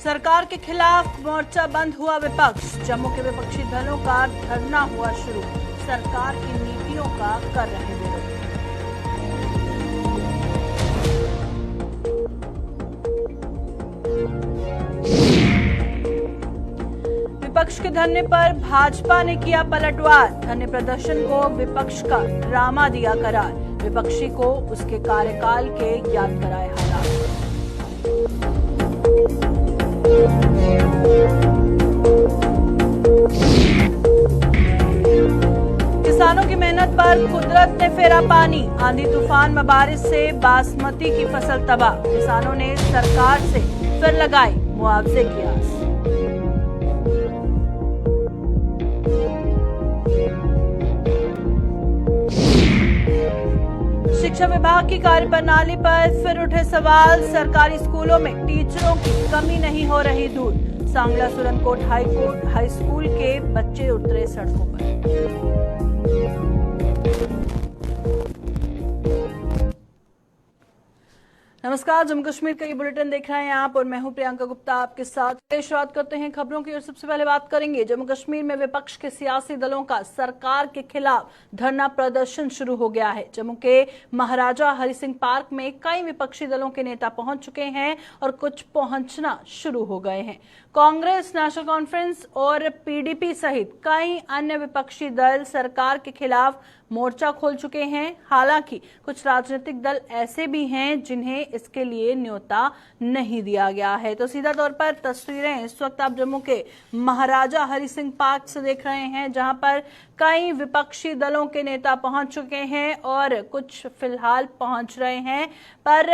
सरकार के खिलाफ मोर्चा बंद हुआ विपक्ष। जम्मू के विपक्षी दलों का धरना हुआ शुरू। सरकार की नीतियों का कर रहे विरोध। विपक्ष के धरने पर भाजपा ने किया पलटवार। धरने प्रदर्शन को विपक्ष का ड्रामा दिया करार। विपक्षी को उसके कार्यकाल के याद कराए हालात। किसानों की मेहनत पर कुदरत ने फेरा पानी। आंधी तूफान व बारिश से बासमती की फसल तबाह। किसानों ने सरकार से फिर लगाई मुआवजे की आस। शिक्षा विभाग की कार्यप्रणाली पर फिर उठे सवाल। सरकारी स्कूलों में टीचरों की कमी नहीं हो रही दूर। सांगला सुरनकोट हाई स्कूल के बच्चे उतरे सड़कों पर। नमस्कार, जम्मू कश्मीर का ये बुलेटिन देख रहे हैं आप और मैं हूं प्रियंका गुप्ता आपके साथ। शुरुआत करते हैं खबरों की और सबसे पहले बात करेंगे जम्मू कश्मीर में विपक्ष के सियासी दलों का सरकार के खिलाफ धरना प्रदर्शन शुरू हो गया है। जम्मू के महाराजा हरि सिंह पार्क में कई विपक्षी दलों के नेता पहुंच चुके हैं और कुछ पहुंचना शुरू हो गए हैं। कांग्रेस, नेशनल कॉन्फ्रेंस और पीडीपी सहित कई अन्य विपक्षी दल सरकार के खिलाफ मोर्चा खोल चुके हैं। हालांकि कुछ राजनीतिक दल ऐसे भी हैं जिन्हें इसके लिए न्योता नहीं दिया गया है। तो सीधा तौर पर तस्वीरें इस वक्त आप जम्मू के महाराजा हरि सिंह पार्क से देख रहे हैं, जहां पर कई विपक्षी दलों के नेता पहुंच चुके हैं और कुछ फिलहाल पहुंच रहे हैं। पर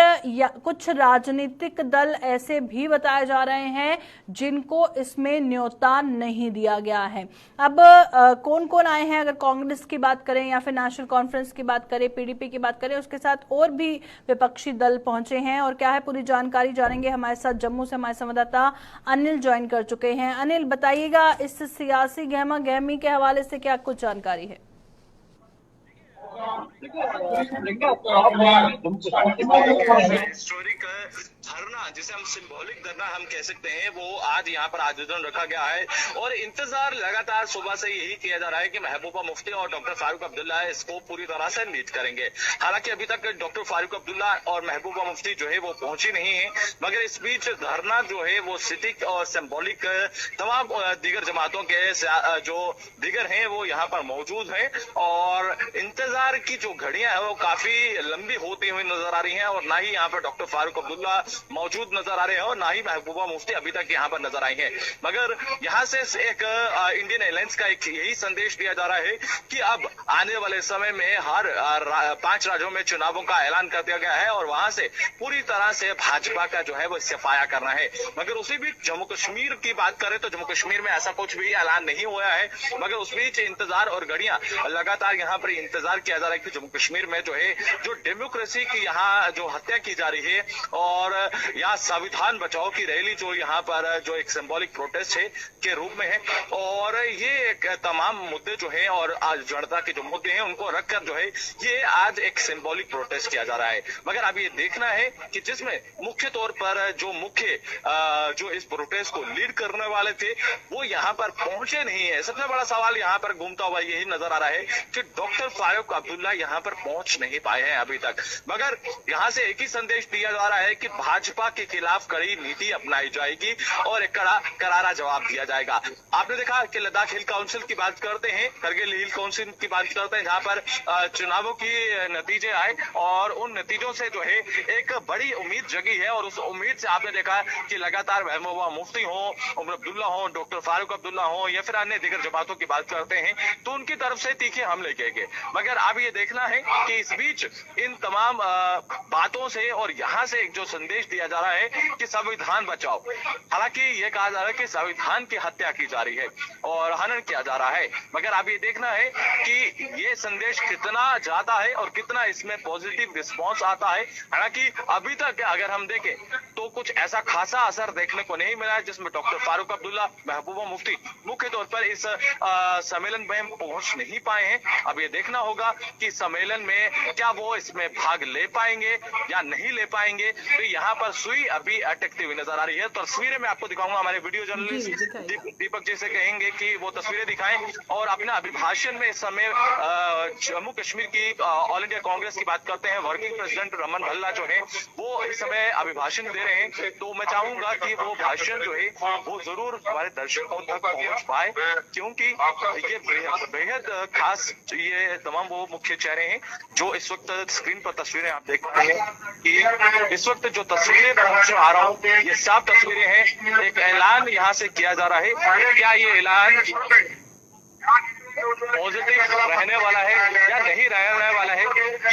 कुछ राजनीतिक दल ऐसे भी बताए जा रहे हैं जिनको इसमें न्योता नहीं दिया गया है। अब कौन कौन आए हैं, अगर कांग्रेस की बात करें या फिर नेशनल कॉन्फ्रेंस की बात करें, पीडीपी की बात करें, उसके साथ और भी विपक्षी दल पहुंचे हैं और क्या है पूरी जानकारी जानेंगे। हमारे साथ जम्मू से हमारे संवाददाता अनिल ज्वाइन कर चुके हैं। अनिल, बताइएगा इस सियासी गहमा गहमी के हवाले से क्या कुछ जानकारी है? हिस्टोरिक धरना, जिसे हम सिंबॉलिक धरना हम कह सकते हैं, वो आज यहाँ पर आयोजन रखा गया है और इंतजार लगातार सुबह से यही किया जा रहा है कि महबूबा मुफ्ती और डॉक्टर फारूक अब्दुल्ला इसको पूरी तरह से लीड करेंगे। हालांकि अभी तक डॉक्टर फारूक अब्दुल्ला और महबूबा मुफ्ती जो है वो पहुंची नहीं है, मगर इस बीच धरना जो है वो सिटिक और सिंबॉलिक तमाम दीगर जमातों के जो दीगर हैं वो यहाँ पर मौजूद हैं और इंतजार की जो घड़ियां है वो काफी लंबी होती हुई नजर आ रही हैं और ना ही यहाँ पर डॉक्टर फारूक अब्दुल्ला मौजूद नजर आ रहे हैं और ना ही महबूबा मुफ्ती अभी तक यहाँ पर नजर आई हैं। मगर यहाँ से एक इंडियन एयरलाइंस का एक यही संदेश दिया जा रहा है कि अब आने वाले समय में हर 5 राज्यों में चुनावों का ऐलान कर दिया गया है और वहां से पूरी तरह से भाजपा का जो है वो सफाया करना है। मगर उसी बीच जम्मू कश्मीर की बात करें तो जम्मू कश्मीर में ऐसा कुछ भी ऐलान नहीं हुआ है, मगर उस बीच इंतजार और घड़ियां लगातार यहाँ पर इंतजार किया जा रहा है कि जम्मू कश्मीर में जो है जो डेमोक्रेसी की यहाँ जो हत्या की जा रही है और यहाँ संविधान बचाओ की रैली जो यहाँ पर जो एक सिंबॉलिक प्रोटेस्ट है के रूप में है और ये एक तमाम मुद्दे जो है और आज जनता के जो मुद्दे हैं उनको रखकर जो है ये आज एक सिंबॉलिक प्रोटेस्ट किया जा रहा है। मगर अब ये देखना है कि जिसमें मुख्य तौर पर जो इस प्रोटेस्ट को लीड करने वाले थे वो यहाँ पर पहुंचे नहीं है। सबसे बड़ा सवाल यहाँ पर घूमता हुआ यही नजर आ रहा है कि डॉक्टर फारूक अब्दुल्ला यहाँ पर पहुंच नहीं पाए हैं अभी तक। मगर यहाँ से एक ही संदेश दिया जा रहा है कि भाजपा के खिलाफ कड़ी नीति अपनाई जाएगी और एक करारा जवाब दिया जाएगा। आपने देखा कि लद्दाख हिल काउंसिल की बात करते हैं, करगिल हिल काउंसिल की बात करते हैं, जहां पर चुनावों की नतीजे आए और उन नतीजों से जो है एक बड़ी उम्मीद जगी है और उस उम्मीद से आपने देखा कि लगातार महबूबा मुफ्ती हो, उमर अब्दुल्ला हो, डॉक्टर फारूक अब्दुल्ला हो या फिर अन्य दीगर जमातों की बात करते हैं तो उनकी तरफ से तीखे हमले किए गए। मगर अब ये देखना है कि इस बीच इन तमाम बातों से और यहाँ से एक जो संदेश दिया जा रहा है कि संविधान बचाओ। हालांकि ये कहा जा रहा है कि संविधान की हत्या की जा रही है और हनन किया जा रहा है, मगर अब ये देखना है कि ये संदेश कितना जाता है और कितना इसमें पॉजिटिव रिस्पांस आता है। हालांकि अभी तक अगर हम देखें तो कुछ ऐसा खासा असर देखने को नहीं मिला है जिसमें डॉक्टर फारूक अब्दुल्ला, महबूबा मुफ्ती मुख्य तौर पर इस सम्मेलन में पहुंच नहीं पाए हैं। अब ये देखना होगा कि सम्मेलन में क्या वो इसमें भाग ले पाएंगे या नहीं ले पाएंगे। तो यहाँ पर पर सुई अभी अटकती हुई नजर आ रही है। तस्वीरें मैं आपको दिखाऊंगा, हमारे वीडियो जर्नलिस्ट दीपक जी से कहेंगे कि वो तस्वीरें दिखाएं और अपने अभिभाषण में इस समय जम्मू कश्मीर की ऑल इंडिया कांग्रेस की बात करते हैं। वर्किंग प्रेसिडेंट रमन भल्ला जो है वो इस समय अभिभाषण दे रहे हैं, तो मैं चाहूंगा कि वो भाषण जो है वो जरूर हमारे दर्शकों तक पहुंच पाए, क्योंकि ये बेहद खास ये तमाम वो मुख्य चेहरे हैं जो इस वक्त स्क्रीन पर तस्वीरें आप देख रहे हैं कि इस वक्त जो तस्वीरें पहुंच आ रहा हूँ ये साफ तस्वीरें हैं। एक ऐलान यहाँ से किया जा रहा है, क्या ये ऐलान पॉजिटिव रहने वाला है या नहीं रहने वाला है,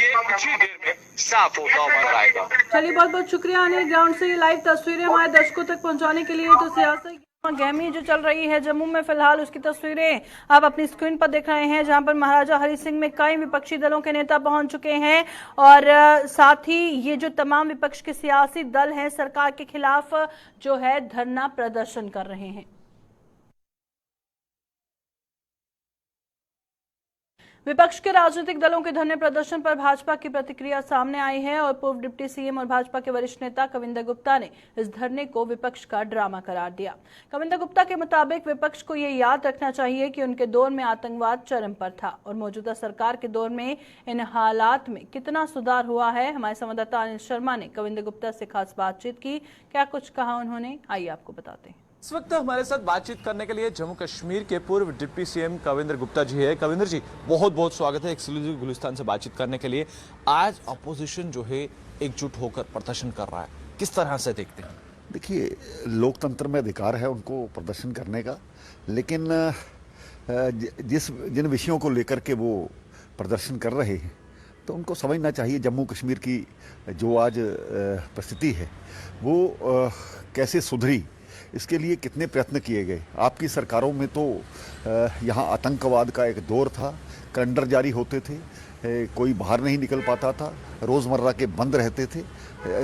ये कुछ ही देर में साफ होता हुआ नजर आएगा। चलिए बहुत बहुत शुक्रिया अनिल, ग्राउंड से ये लाइव तस्वीरें हमारे दर्शकों तक पहुंचाने के लिए। तो सियासत गहमी जो चल रही है जम्मू में फिलहाल, उसकी तस्वीरें आप अपनी स्क्रीन पर देख रहे हैं, जहां पर महाराजा हरि सिंह में कई विपक्षी दलों के नेता पहुंच चुके हैं और साथ ही ये जो तमाम विपक्ष के सियासी दल हैं सरकार के खिलाफ जो है धरना प्रदर्शन कर रहे हैं। विपक्ष के राजनीतिक दलों के धरने प्रदर्शन पर भाजपा की प्रतिक्रिया सामने आई है और पूर्व डिप्टी सीएम और भाजपा के वरिष्ठ नेता कविंदर गुप्ता ने इस धरने को विपक्ष का ड्रामा करार दिया। कविंदर गुप्ता के मुताबिक विपक्ष को ये याद रखना चाहिए कि उनके दौर में आतंकवाद चरम पर था और मौजूदा सरकार के दौर में इन हालात में कितना सुधार हुआ है। हमारे संवाददाता अनिल शर्मा ने कविंदर गुप्ता से खास बातचीत की, क्या कुछ कहा उन्होंने, आइए आपको बताते हैं। इस वक्त हमारे साथ बातचीत करने के लिए जम्मू कश्मीर के पूर्व डिप्टी सीएम कविंदर गुप्ता जी है। कविंदर जी, बहुत बहुत स्वागत है एक्सक्लूसिव गुलिस्तान से बातचीत करने के लिए। आज अपोजिशन जो है एकजुट होकर प्रदर्शन कर रहा है, किस तरह से देखते हैं? देखिए, लोकतंत्र में अधिकार है उनको प्रदर्शन करने का, लेकिन जिन विषयों को लेकर के वो प्रदर्शन कर रहे हैं तो उनको समझना चाहिए जम्मू कश्मीर की जो आज परिस्थिति है वो कैसे सुधरी, इसके लिए कितने प्रयत्न किए गए। आपकी सरकारों में तो यहाँ आतंकवाद का एक दौर था, कैलेंडर जारी होते थे, कोई बाहर नहीं निकल पाता था, रोज़मर्रा के बंद रहते थे।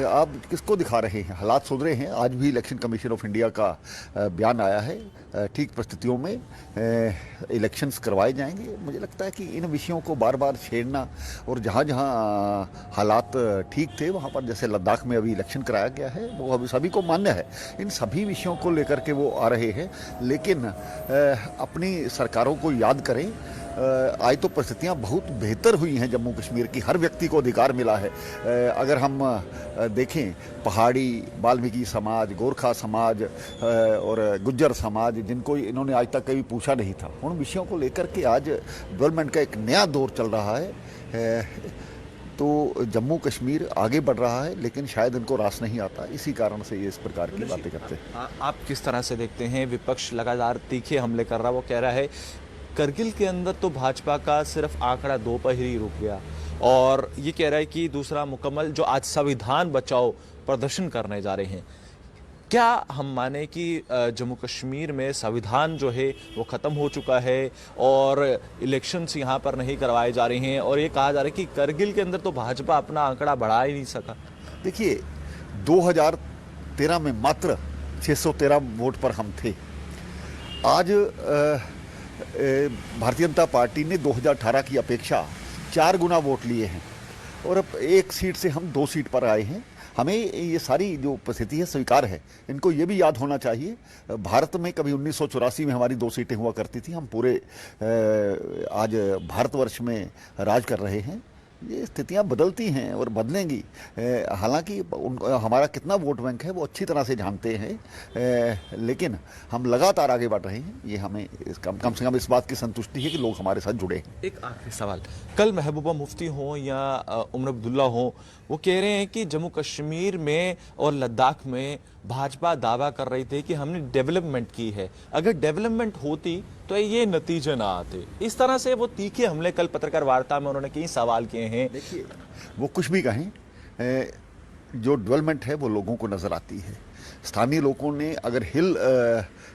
आप किसको दिखा रहे हैं? हालात सुधरे हैं। आज भी इलेक्शन कमीशन ऑफ इंडिया का बयान आया है, ठीक परिस्थितियों में इलेक्शंस करवाए जाएंगे। मुझे लगता है कि इन विषयों को बार बार छेड़ना और जहाँ जहाँ हालात ठीक थे वहाँ पर, जैसे लद्दाख में अभी इलेक्शन कराया गया है, वो अभी सभी को मान्य है। इन सभी विषयों को लेकर के वो आ रहे हैं, लेकिन अपनी सरकारों को याद करें। आज तो परिस्थितियाँ बहुत बेहतर हुई हैं जम्मू कश्मीर की, हर व्यक्ति को अधिकार मिला है। अगर हम देखें, पहाड़ी, वाल्मीकि समाज, गोरखा समाज और गुज्जर समाज, जिनको इन्होंने आज तक कभी पूछा नहीं था, उन विषयों को लेकर के आज डेवलपमेंट का एक नया दौर चल रहा है। तो जम्मू कश्मीर आगे बढ़ रहा है, लेकिन शायद इनको रास नहीं आता, इसी कारण से ये इस प्रकार की बातें करते हैं। आप किस तरह से देखते हैं? विपक्ष लगातार तीखे हमले कर रहा, वो कह रहा है करगिल के अंदर तो भाजपा का सिर्फ आंकड़ा 2 पर ही रुक गया और ये कह रहा है कि दूसरा मुकम्मल जो आज संविधान बचाओ प्रदर्शन करने जा रहे हैं, क्या हम माने कि जम्मू कश्मीर में संविधान जो है वो ख़त्म हो चुका है और इलेक्शंस यहाँ पर नहीं करवाए जा रहे हैं और ये कहा जा रहा है कि करगिल के अंदर तो भाजपा अपना आंकड़ा बढ़ा ही नहीं सका? देखिए, 2013 में मात्र 613 वोट पर हम थे। आज भारतीय जनता पार्टी ने 2018 की अपेक्षा 4 गुना वोट लिए हैं और अब 1 सीट से हम 2 सीट पर आए हैं। हमें ये सारी जो परिस्थिति है स्वीकार है। इनको ये भी याद होना चाहिए, भारत में कभी 1984 में हमारी 2 सीटें हुआ करती थी। हम पूरे आज भारतवर्ष में राज कर रहे हैं। ये स्थितियां बदलती हैं और बदलेंगी। हालांकि हमारा कितना वोट बैंक है वो अच्छी तरह से जानते हैं, लेकिन हम लगातार आगे बढ़ रहे हैं। ये हमें कम से कम इस बात की संतुष्टि है कि लोग हमारे साथ जुड़े हैं। एक आखिरी सवाल, कल महबूबा मुफ्ती हो या उमर अब्दुल्ला हो, वो कह रहे हैं कि जम्मू कश्मीर में और लद्दाख में भाजपा दावा कर रही थी कि हमने डेवलपमेंट की है, अगर डेवलपमेंट होती तो ये नतीजे ना आते। इस तरह से वो तीखे हमले कल पत्रकार वार्ता में उन्होंने कई सवाल किए हैं। देखिए, वो कुछ भी कहें, जो डेवलपमेंट है वो लोगों को नजर आती है। स्थानीय लोगों ने अगर हिल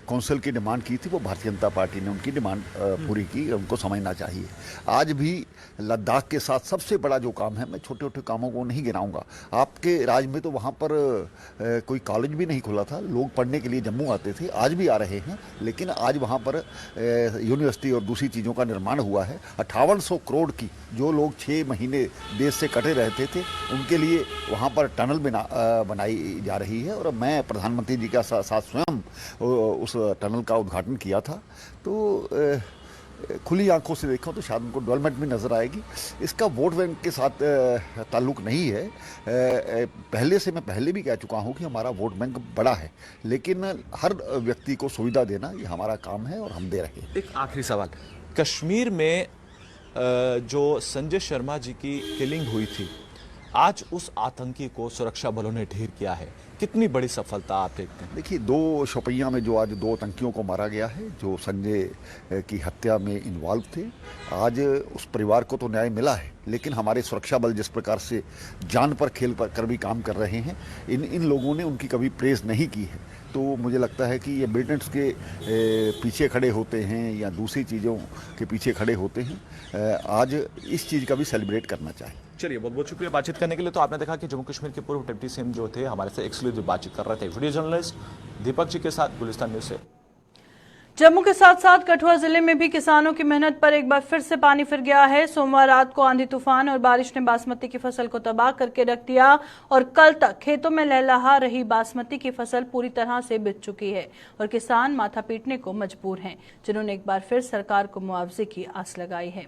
काउंसिल की डिमांड की थी, वो भारतीय जनता पार्टी ने उनकी डिमांड पूरी की, उनको समझना चाहिए। आज भी लद्दाख के साथ सबसे बड़ा जो काम है, मैं छोटे छोटे कामों को नहीं गिनाऊंगा, आपके राज में तो वहाँ पर कोई कॉलेज भी नहीं खुला था, लोग पढ़ने के लिए जम्मू आते थे, आज भी आ रहे हैं, लेकिन आज वहाँ पर यूनिवर्सिटी और दूसरी चीज़ों का निर्माण हुआ है। 5800 करोड़ की, जो लोग 6 महीने देश से कटे रहते थे, उनके लिए वहाँ पर टनल बनाई जा रही है, और मैं प्रधानमंत्री जी के साथ स्वयं उस टनल का उद्घाटन किया था। तो खुली आंखों से देखो तो शायद उनको डेवलपमेंट भी नज़र आएगी। इसका वोट बैंक के साथ ताल्लुक नहीं है। मैं पहले भी कह चुका हूं कि हमारा वोट बैंक बड़ा है, लेकिन हर व्यक्ति को सुविधा देना ये हमारा काम है और हम दे रहे हैं। एक आखिरी सवाल, कश्मीर में जो संजय शर्मा जी की किलिंग हुई थी, आज उस आतंकी को सुरक्षा बलों ने ढेर किया है, कितनी बड़ी सफलता आप देखते हैं? देखिए, 2 शोपियां में जो आज 2 आतंकियों को मारा गया है, जो संजय की हत्या में इन्वॉल्व थे, आज उस परिवार को तो न्याय मिला है, लेकिन हमारे सुरक्षा बल जिस प्रकार से जान पर खेल कर भी काम कर रहे हैं, इन लोगों ने उनकी कभी प्रेज नहीं की है। तो मुझे लगता है कि ये मिलिटेंट्स के पीछे खड़े होते हैं या दूसरी चीज़ों के पीछे खड़े होते हैं, आज इस चीज़ का भी सेलिब्रेट करना चाहिए। चलिए, बहुत बहुत शुक्रिया बातचीत करने के लिए। तो आपने देखा कि जम्मू कश्मीर के पूर्व डिप्टी सीएम जो थे, हमारे से एक्सक्लूसिव बातचीत कर रहे थे वीडियो जर्नलिस्ट दीपक जी के साथ, गुलिस्तान न्यूज से। जम्मू के साथ साथ कठुआ जिले में भी किसानों की मेहनत पर एक बार फिर से पानी फिर गया है। सोमवार रात को आंधी तूफान और बारिश ने बासमती की फसल को तबाह करके रख दिया और कल तक खेतों में लहलहा रही बासमती की फसल पूरी तरह से बिक चुकी है और किसान माथा पीटने को मजबूर हैं, जिन्होंने एक बार फिर सरकार को मुआवजे की आस लगाई है।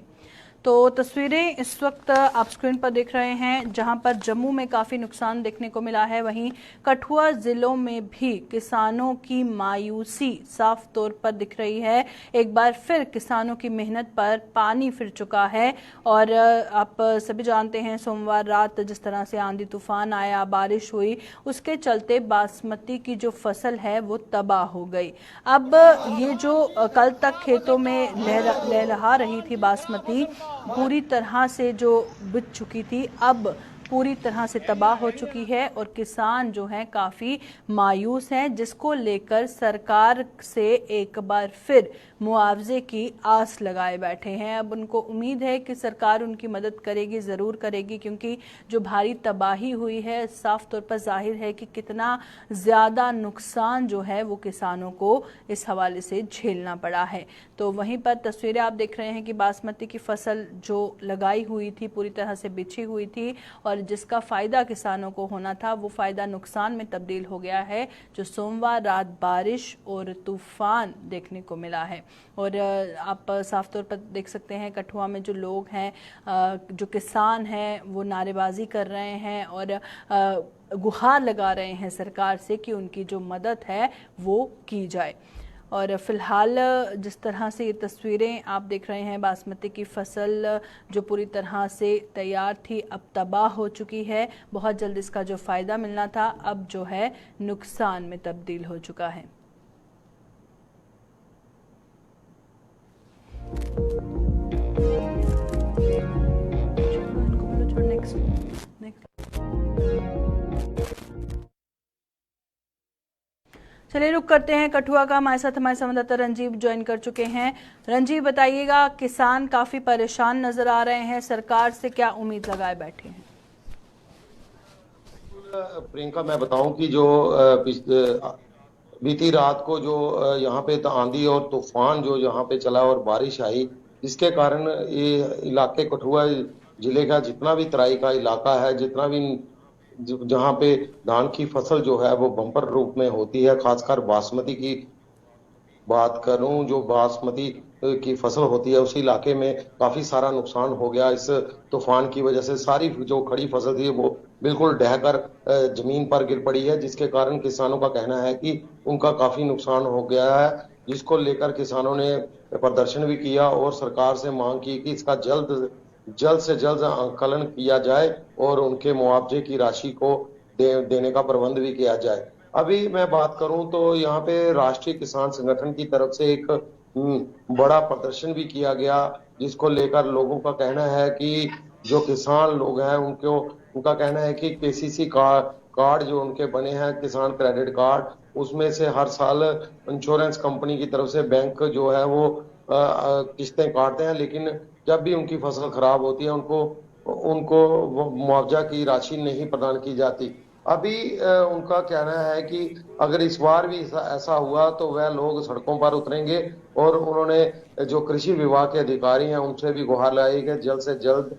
तो तस्वीरें इस वक्त आप स्क्रीन पर देख रहे हैं, जहां पर जम्मू में काफी नुकसान देखने को मिला है, वहीं कठुआ जिलों में भी किसानों की मायूसी साफ तौर पर दिख रही है। एक बार फिर किसानों की मेहनत पर पानी फिर चुका है और आप सभी जानते हैं, सोमवार रात जिस तरह से आंधी तूफान आया, बारिश हुई, उसके चलते बासमती की जो फसल है वो तबाह हो गई। अब ये जो कल तक खेतों में लहलहा रही थी बासमती, पूरी तरह से जो बिक चुकी थी, अब पूरी तरह से तबाह हो चुकी है और किसान जो हैं काफ़ी मायूस हैं, जिसको लेकर सरकार से एक बार फिर मुआवजे की आस लगाए बैठे हैं। अब उनको उम्मीद है कि सरकार उनकी मदद करेगी, ज़रूर करेगी, क्योंकि जो भारी तबाही हुई है, साफ तौर पर जाहिर है कि कितना ज़्यादा नुकसान जो है वो किसानों को इस हवाले से झेलना पड़ा है। तो वहीं पर तस्वीरें आप देख रहे हैं कि बासमती की फसल जो लगाई हुई थी पूरी तरह से बिछी हुई थी और जिसका फ़ायदा किसानों को होना था, वो फ़ायदा नुकसान में तब्दील हो गया है, जो सोमवार रात बारिश और तूफान देखने को मिला है। और आप साफ तौर पर देख सकते हैं, कठुआ में जो लोग हैं, जो किसान हैं, वो नारेबाजी कर रहे हैं और गुहार लगा रहे हैं सरकार से कि उनकी जो मदद है वो की जाए। और फिलहाल जिस तरह से ये तस्वीरें आप देख रहे हैं, बासमती की फसल जो पूरी तरह से तैयार थी अब तबाह हो चुकी है। बहुत जल्द इसका जो फ़ायदा मिलना था, अब जो है नुकसान में तब्दील हो चुका है। चलिए रुक करते हैं कठुआ का। हमारे साथ हमारे संवाददाता रंजीव ज्वाइन कर चुके हैं। रंजीव, बताइएगा, किसान काफी परेशान नजर आ रहे हैं, सरकार से क्या उम्मीद लगाए बैठे हैं? प्रियंका, मैं बताऊं कि जो बीती रात को जो यहाँ पे आंधी और तूफान जो यहाँ पे चला और बारिश आई, जिसके कारण ये इलाके कठुआ जिले का जितना भी तराई का इलाका है, जितना भी जहाँ पे धान की फसल जो है वो बम्पर रूप में होती है, खासकर बासमती की बात करूं, जो बासमती की फसल होती है उस इलाके में काफी सारा नुकसान हो गया। इस तूफान की वजह से सारी जो खड़ी फसल थी वो बिल्कुल ढहकर जमीन पर गिर पड़ी है, जिसके कारण किसानों का कहना है कि उनका काफी नुकसान हो गया है, जिसको लेकर किसानों ने प्रदर्शन भी किया और सरकार से मांग की कि इसका जल्द से जल्द आंकलन किया जाए और उनके मुआवजे की राशि को देने का प्रबंध भी किया जाए। अभी मैं बात करूं तो यहाँ पे राष्ट्रीय किसान संगठन की तरफ से एक बड़ा प्रदर्शन भी किया गया, जिसको लेकर लोगों का कहना है कि जो किसान लोग हैं उनका कहना है कि केसीसी कार्ड जो उनके बने हैं किसान क्रेडिट कार्ड, उसमें से हर साल इंश्योरेंस कंपनी की तरफ से बैंक जो है वो किस्तें काटते हैं, लेकिन जब भी उनकी फसल खराब होती है उनको उनको मुआवजा की राशि नहीं प्रदान की जाती। अभी उनका कहना है कि अगर इस बार भी ऐसा हुआ तो वह लोग सड़कों पर उतरेंगे, और उन्होंने जो कृषि विभाग के अधिकारी हैं उनसे भी गुहार लगाई कि जल्द से जल्द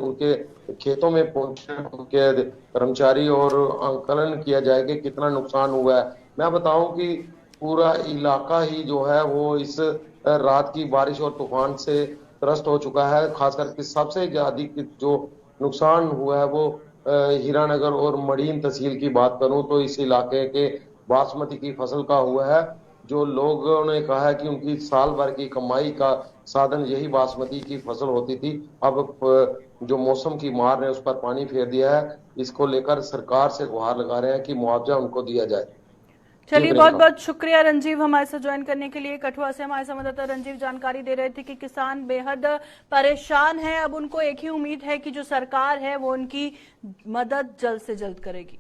उनके खेतों में पहुंचे, उनके कर्मचारी और आंकलन किया जाए कि कितना नुकसान हुआ है। मैं बताऊं कि पूरा इलाका ही जो है वो इस रात की बारिश और तूफान से त्रस्त हो चुका है। खासकर सबसे ज्यादा जो नुकसान हुआ है वो हीरानगर और मड़ीन तहसील की बात करूं तो इस इलाके के बासमती की फसल का हुआ है। जो लोगों ने कहा है कि उनकी साल भर की कमाई का साधन यही बासमती की फसल होती थी। अब जो मौसम की मार ने उस पर पानी फेर दिया है, इसको लेकर सरकार से गुहार लगा रहे हैं कि मुआवजा उनको दिया जाए। चलिए, बहुत बहुत शुक्रिया रंजीव हमारे साथ ज्वाइन करने के लिए। कठुआ से हमारे संवाददाता रंजीव जानकारी दे रहे थे कि किसान बेहद परेशान है। अब उनको एक ही उम्मीद है कि जो सरकार है वो उनकी मदद जल्द से जल्द करेगी।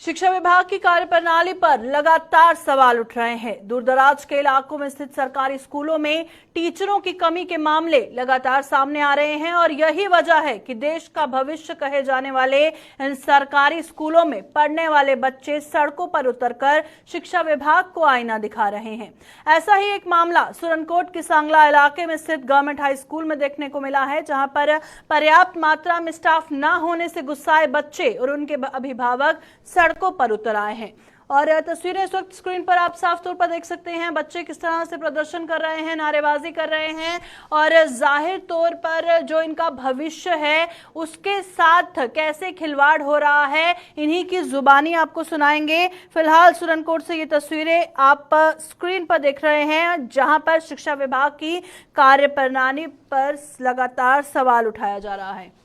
शिक्षा विभाग की कार्यप्रणाली पर लगातार सवाल उठ रहे हैं। दूरदराज के इलाकों में स्थित सरकारी स्कूलों में टीचरों की कमी के मामले लगातार सामने आ रहे हैं और यही वजह है कि देश का भविष्य कहे जाने वाले इन सरकारी स्कूलों में पढ़ने वाले बच्चे सड़कों पर उतरकर शिक्षा विभाग को आईना दिखा रहे हैं। ऐसा ही एक मामला सुरनकोट के सांगला इलाके में स्थित गवर्नमेंट हाई स्कूल में देखने को मिला है, जहां पर पर्याप्त मात्रा में स्टाफ न होने से गुस्साए बच्चे और उनके अभिभावक सड़कों पर उतर आए हैं। और तस्वीरें इस वक्त स्क्रीन पर आप साफ तौर पर देख सकते हैं, बच्चे किस तरह से प्रदर्शन कर रहे हैं, नारेबाजी कर रहे हैं और जाहिर तौर पर जो इनका भविष्य है उसके साथ कैसे खिलवाड़ हो रहा है, इन्हीं की जुबानी आपको सुनाएंगे। फिलहाल सुरनकोट से ये तस्वीरें आप स्क्रीन पर देख रहे हैं, जहां पर शिक्षा विभाग की कार्यप्रणाली पर लगातार सवाल उठाया जा रहा है।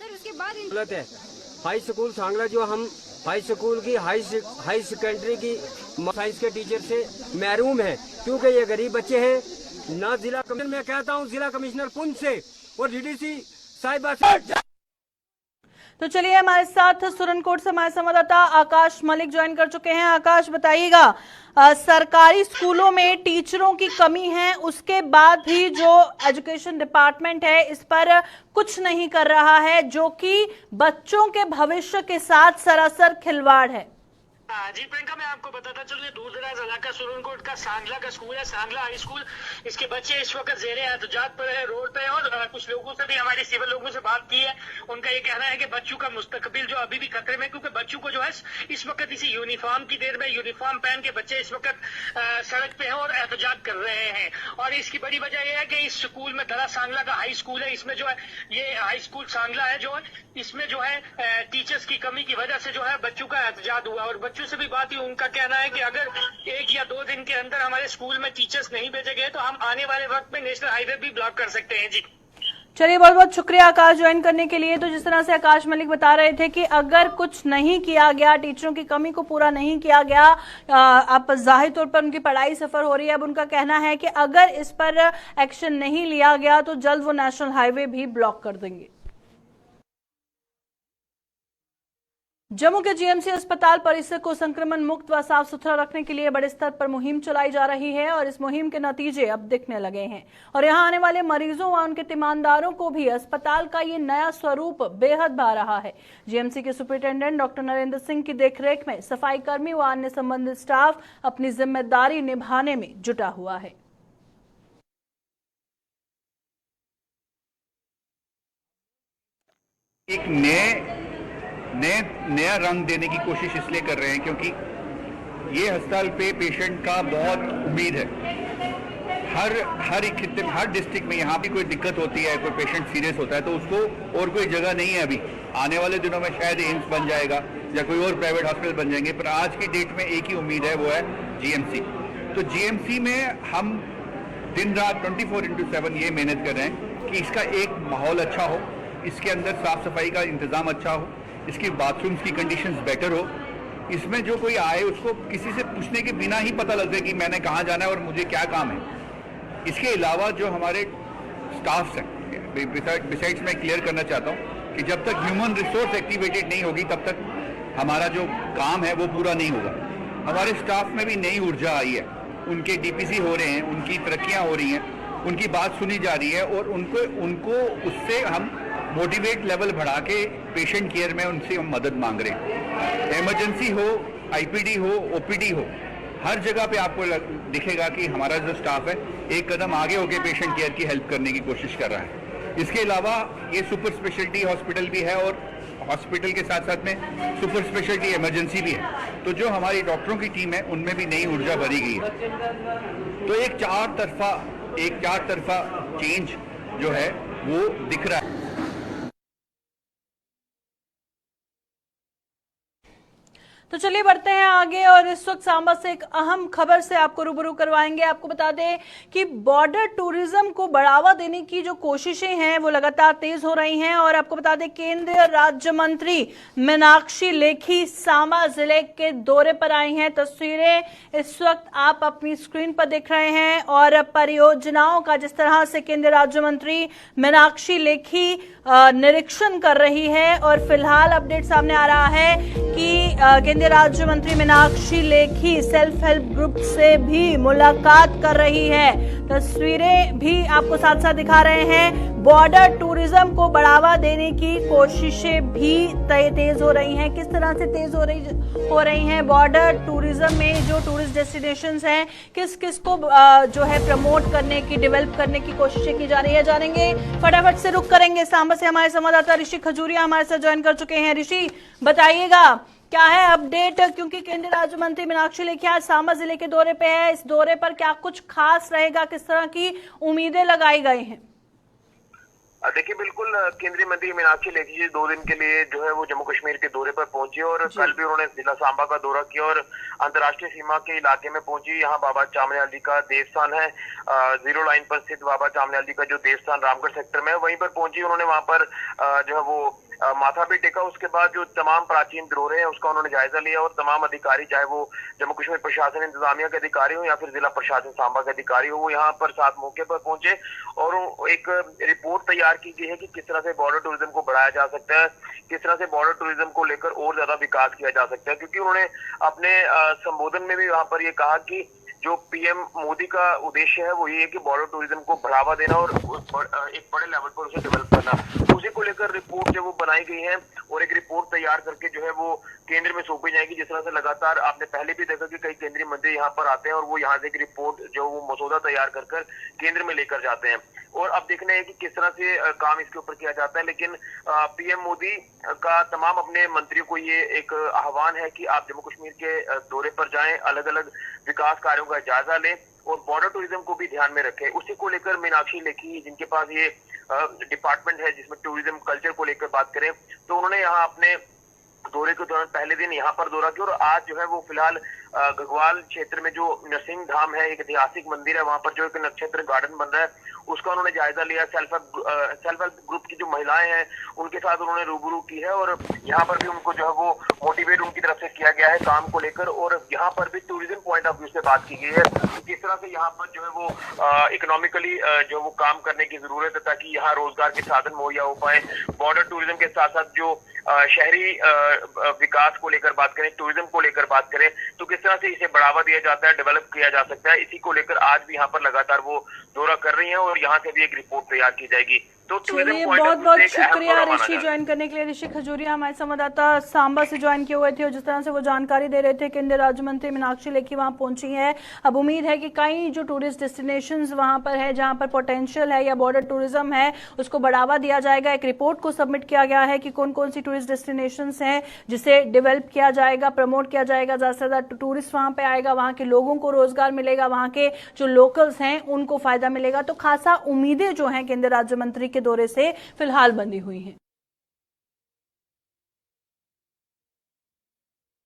उसके बाद गलत है। हाई स्कूल सांगला जो हम हाई स्कूल की हाई सेकेंडरी की साइंस के टीचर से महरूम है, क्योंकि ये गरीब बच्चे हैं। ना जिला कमिश्नर, मैं कहता हूँ जिला कमिश्नर पुंछ से और डीडीसी साहिबा से। तो चलिए, हमारे साथ सुरनकोट से हमारे संवाददाता आकाश मलिक ज्वाइन कर चुके हैं। आकाश, बताइएगा, सरकारी स्कूलों में टीचरों की कमी है, उसके बाद भी जो एजुकेशन डिपार्टमेंट है इस पर कुछ नहीं कर रहा है, जो कि बच्चों के भविष्य के साथ सरासर खिलवाड़ है। जी प्रियंका, मैं आपको बताता चलूं, ये दूर दराज इलाका सुरनकोट का सांगला का स्कूल है, सांगला हाई स्कूल। इसके बच्चे इस वक्त जेरे एहतजाज पर है, रोड पे, और कुछ लोगों से भी, हमारे सिविल लोगों से बात की है। उनका ये कहना है कि बच्चों का मुस्तकबिल जो अभी भी खतरे में, क्योंकि बच्चों को जो है इस वक्त इसी यूनिफॉर्म की देर में यूनिफॉर्म पहन के बच्चे इस वक्त सड़क पे हैं और एहतजाज कर रहे हैं। और इसकी बड़ी वजह यह है कि इस स्कूल में दरा सांगला का हाई स्कूल है, इसमें जो है ये हाई स्कूल सांगला है, जो है इसमें जो है टीचर्स की कमी की वजह से जो है बच्चों का एहतजाज हुआ। और बच्चों से भी बात हुई, उनका कहना है कि अगर 1 या 2 दिन के अंदर हमारे स्कूल में टीचर्स नहीं भेजे गए तो हम आने वाले वक्त में नेशनल हाईवे भी ब्लॉक कर सकते हैं। जी चलिए, बहुत बहुत शुक्रिया आकाश ज्वाइन करने के लिए। तो जिस तरह से आकाश मलिक बता रहे थे कि अगर कुछ नहीं किया गया, टीचरों की कमी को पूरा नहीं किया गया, अब जाहिर तौर पर उनकी पढ़ाई सफर हो रही है। अब उनका कहना है कि अगर इस पर एक्शन नहीं लिया गया तो जल्द वो नेशनल हाईवे भी ब्लॉक कर देंगे। जम्मू के जीएमसी अस्पताल परिसर को संक्रमण मुक्त व साफ सुथरा रखने के लिए बड़े स्तर पर मुहिम चलाई जा रही है और इस मुहिम के नतीजे अब दिखने लगे हैं और यहां आने वाले मरीजों व उनके तीमानदारों को भी अस्पताल का ये नया स्वरूप बेहद भा रहा है। जीएमसी के सुपरिटेंडेंट डॉक्टर नरेंद्र सिंह की देखरेख में सफाई कर्मी व अन्य संबंधित स्टाफ अपनी जिम्मेदारी निभाने में जुटा हुआ है। एक नया रंग देने की कोशिश इसलिए कर रहे हैं क्योंकि ये अस्पताल पे पेशेंट का बहुत उम्मीद है। हर डिस्ट्रिक्ट में यहाँ भी कोई दिक्कत होती है, कोई पेशेंट सीरियस होता है तो उसको और कोई जगह नहीं है। अभी आने वाले दिनों में शायद एम्स बन जाएगा या कोई और प्राइवेट हॉस्पिटल बन जाएंगे, पर आज की डेट में एक ही उम्मीद है, वो है जीएमसी। तो जीएमसी में हम दिन रात 24/7 ये मेहनत कर रहे हैं कि इसका एक माहौल अच्छा हो, इसके अंदर साफ सफाई का इंतजाम अच्छा हो, इसकी बाथरूम्स की कंडीशंस बेटर हो, इसमें जो कोई आए उसको किसी से पूछने के बिना ही पता लग जाए कि मैंने कहाँ जाना है और मुझे क्या काम है। इसके अलावा जो हमारे स्टाफ हैं, बिसाइड्स मैं क्लियर करना चाहता हूँ कि जब तक ह्यूमन रिसोर्स एक्टिवेटेड नहीं होगी तब तक हमारा जो काम है वो पूरा नहीं होगा। हमारे स्टाफ में भी नई ऊर्जा आई है, उनके डीपीसी हो रहे हैं, उनकी तरक्कियाँ हो रही हैं, उनकी बात सुनी जा रही है और उनको उससे हम मोटिवेट लेवल बढ़ा के पेशेंट केयर में उनसे हम मदद मांग रहे हैं। इमरजेंसी हो, आईपीडी हो, ओपीडी हो, हर जगह पे आपको दिखेगा कि हमारा जो स्टाफ है एक कदम आगे होकर पेशेंट केयर की हेल्प करने की कोशिश कर रहा है। इसके अलावा ये सुपर स्पेशलिटी हॉस्पिटल भी है और हॉस्पिटल के साथ साथ में सुपर स्पेशलिटी इमरजेंसी भी है, तो जो हमारी डॉक्टरों की टीम है उनमें भी नई ऊर्जा भरी गई है। तो एक चार तरफा चेंज जो है वो दिख रहा है। तो चलिए बढ़ते हैं आगे और इस वक्त सांबा से एक अहम खबर से आपको रूबरू करवाएंगे। आपको बता दें कि बॉर्डर टूरिज्म को बढ़ावा देने की जो कोशिशें हैं वो लगातार तेज हो रही हैं और आपको बता दें केंद्रीय राज्य मंत्री मीनाक्षी लेखी सांबा जिले के दौरे पर आई हैं। तस्वीरें इस वक्त आप अपनी स्क्रीन पर देख रहे हैं और परियोजनाओं का जिस तरह से केंद्रीय राज्य मंत्री मीनाक्षी लेखी निरीक्षण कर रही है और फिलहाल अपडेट सामने आ रहा है कि केंद्रीय राज्य मंत्री Meenakshi Lekhi self help group से भी मुलाकात कर रही है। तस्वीरें भी आपको साथ साथ दिखा रहे हैं। बॉर्डर टूरिज्म को बढ़ावा देने की कोशिशें भी तेज हो रही हैं। किस तरह से तेज हो रही हैं बॉर्डर टूरिज्म में जो टूरिस्ट डेस्टिनेशंस हैं, किस किस को जो है प्रमोट करने की, डेवलप करने की कोशिशें की जा रही है, जानेंगे। फटाफट से रुक करेंगे। सांबा से हमारे संवाददाता ऋषि खजूरिया हमारे साथ ज्वाइन कर चुके हैं। ऋषि, बताइएगा क्या है अपडेट, क्योंकि केंद्रीय राज्य मंत्री मीनाक्षी लेखी आज सांबा जिले के दौरे पे है। इस दौरे पर क्या कुछ खास रहेगा, किस तरह की उम्मीदें लगाई गई हैं? देखिए, बिल्कुल केंद्रीय मंत्री मीनाक्षी लेखी जी 2 दिन के लिए जो है वो जम्मू कश्मीर के दौरे पर पहुंची और कल भी उन्होंने जिला सांबा का दौरा किया और अंतर्राष्ट्रीय सीमा के इलाके में पहुंची। यहाँ बाबा चामनियाल जी का देवस्थान है, 0 लाइन पर स्थित बाबा चामनियाल जी का जो देवस्थान रामगढ़ सेक्टर में है, वहीं पर पहुंची। उन्होंने वहां पर जो है वो माथा भी टेका। उसके बाद जो तमाम प्राचीन धरोहरें हैं उसका उन्होंने जायजा लिया और तमाम अधिकारी, चाहे वो जम्मू कश्मीर प्रशासन इंतजामिया के अधिकारी हो या फिर जिला प्रशासन सांबा के अधिकारी हो, वो यहाँ पर साथ मौके पर पहुंचे और एक रिपोर्ट तैयार की गई है कि किस तरह से बॉर्डर टूरिज्म को बढ़ाया जा सकता है, किस तरह से बॉर्डर टूरिज्म को लेकर और ज्यादा विकास किया जा सकता है। क्योंकि उन्होंने अपने संबोधन में भी वहां पर ये कहा कि जो पीएम मोदी का उद्देश्य है वो ये है कि बॉर्डर टूरिज्म को बढ़ावा देना और एक बड़े लेवल पर उसे डेवलप करना। उसी को लेकर रिपोर्ट जो वो बनाई गई है और एक रिपोर्ट तैयार करके जो है वो केंद्र में सौंपी जाएगी। जिस तरह से लगातार आपने पहले भी देखा कि कई केंद्रीय मंत्री यहाँ पर आते हैं और वो यहाँ से एक रिपोर्ट जो वो मसौदा तैयार कर केंद्र में लेकर जाते हैं और अब देखना है कि किस तरह से काम इसके ऊपर किया जाता है। लेकिन पीएम मोदी का तमाम अपने मंत्रियों को ये एक आह्वान है कि आप जम्मू कश्मीर के दौरे पर जाएं, अलग अलग विकास कार्यों का जायजा लें और बॉर्डर टूरिज्म को भी ध्यान में रखें। उसी को लेकर मीनाक्षी लेखी, जिनके पास ये डिपार्टमेंट है जिसमें टूरिज्म कल्चर को लेकर बात करें, तो उन्होंने यहाँ अपने दौरे के दौरान पहले दिन यहाँ पर दौरा किया और आज जो है वो फिलहाल घगवाल क्षेत्र में जो नरसिंह धाम है, एक ऐतिहासिक मंदिर है, वहां पर जो एक नक्षत्र गार्डन बन रहा है उसका उन्होंने जायजा लिया। सेल्फ हेल्प ग्रुप की जो महिलाएं हैं उनके साथ उन्होंने रूबरू की है और यहाँ पर भी उनको जो है वो मोटिवेट उनकी तरफ से किया गया है काम को लेकर और यहाँ पर भी टूरिज्म पॉइंट ऑफ व्यू से बात की गई है किस तरह से यहाँ पर जो है वो इकोनॉमिकली जो वो काम करने की जरूरत है ताकि यहाँ रोजगार के साधन मुहैया हो पाए। बॉर्डर टूरिज्म के साथ साथ जो शहरी विकास को लेकर बात करें, टूरिज्म को लेकर बात करें, तो किस तरह से इसे बढ़ावा दिया जाता है, डेवलप किया जा सकता है, इसी को लेकर आज भी यहाँ पर लगातार वो दौरा कर रही हैं और यहाँ से भी एक रिपोर्ट तैयार की जाएगी। तो चलिए, बहुत बहुत शुक्रिया ऋषि ज्वाइन करने के लिए। ऋषि खजूरिया हमारे संवाददाता सांबा से ज्वाइन किए हुए थे और जिस तरह से वो जानकारी दे रहे थे, केंद्रीय राज्य मंत्री मीनाक्षी लेखी वहां पहुंची है। अब उम्मीद है कि कई जो टूरिस्ट डेस्टिनेशंस वहां पर है जहां पर पोटेंशियल है या बॉर्डर टूरिज्म है उसको बढ़ावा दिया जाएगा। एक रिपोर्ट को सबमिट किया गया है कि कौन कौन सी टूरिस्ट डेस्टिनेशंस हैं जिसे डेवलप किया जाएगा, प्रमोट किया जाएगा, ज्यादा से ज्यादा टूरिस्ट वहां पे आएगा, वहां के लोगों को रोजगार मिलेगा, वहां के जो लोकल्स हैं उनको फायदा मिलेगा। तो खासा उम्मीदें जो हैं केंद्रीय राज्य मंत्री के दौरे से फिलहाल बंधी हुई हैं।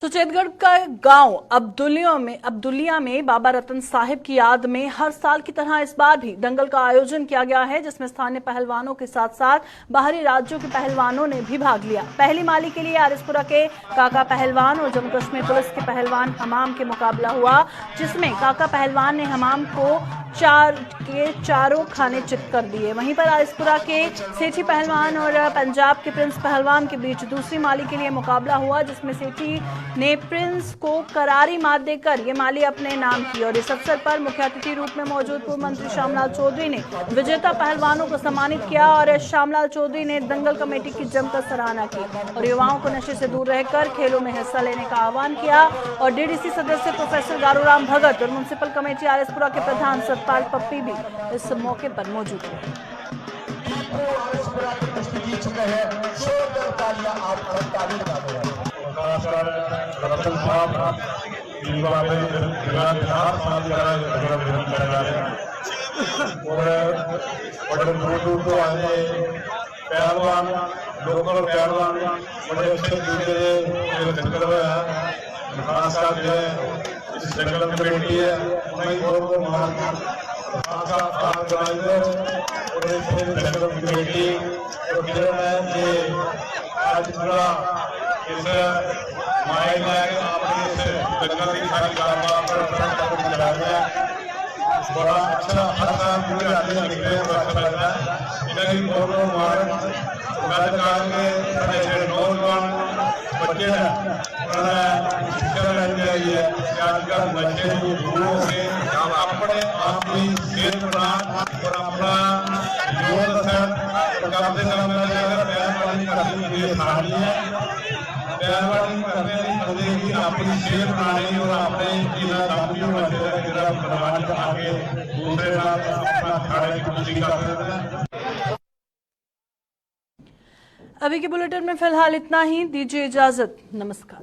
सुचेतगढ़ का गांव अब्दुलिया में बाबा रतन साहिब की याद में हर साल की तरह इस बार भी दंगल का आयोजन किया गया है, जिसमें स्थानीय पहलवानों के साथ साथ बाहरी राज्यों के पहलवानों ने भी भाग लिया। पहली माली के लिए आरिसपुरा के काका पहलवान और जम्मू कश्मीर पुलिस के पहलवान हमाम के मुकाबला हुआ, जिसमें काका पहलवान ने हमाम को चारों खाने चित कर दिए। वहीं पर आरिसपुरा के सेठी पहलवान और पंजाब के प्रिंस पहलवान के बीच दूसरी माली के लिए मुकाबला हुआ, जिसमें सेठी ने प्रिंस को करारी मात देकर ये माली अपने नाम की। और इस अवसर पर मुख्य अतिथि रूप में मौजूद पूर्व मंत्री श्यामलाल चौधरी ने विजेता पहलवानों को सम्मानित किया और श्यामलाल चौधरी ने दंगल कमेटी की जमकर सराहना की और युवाओं को नशे से दूर रहकर खेलों में हिस्सा लेने का आह्वान किया। और डीडीसी सदस्य प्रोफेसर गारूराम भगत और म्युनिसिपल कमेटी आरिसपुरा के प्रधान सतपाल पप्पी भी इस मौके पर मौजूद थे। रतन साहब और बड़े दूर दूर तो आए पहलवान लोकल पहलवान बड़े अच्छे जंगल में है, खास साहब जो है इस जंगल कमेटी है उन्हें बहुत मान जंगल कमेटी और फिर मैं आज पूरा इस जंगल की सारी कार्रवाई बड़ा अच्छा हर साल पूरे आदमी निकले अच्छा लग रहा है। इन्हें बहुत राजकारण के नौजवान बच्चे हैं उन्होंने शिक्षा लेनी चाहिए कि आजकल बच्चे जो गुरुओं से अपने आप की सेहत बनाना और अपना योग करते करना पहलवानी करनी ये सराहनीय है। पहलवानी करने की अपनी सेहत बनाने और अपने बनवाने के आगे दूसरे अपना अखाड़े की कुश्ती करते हैं। अभी के बुलेटिन में फिलहाल इतना ही, दीजिए इजाजत, नमस्कार।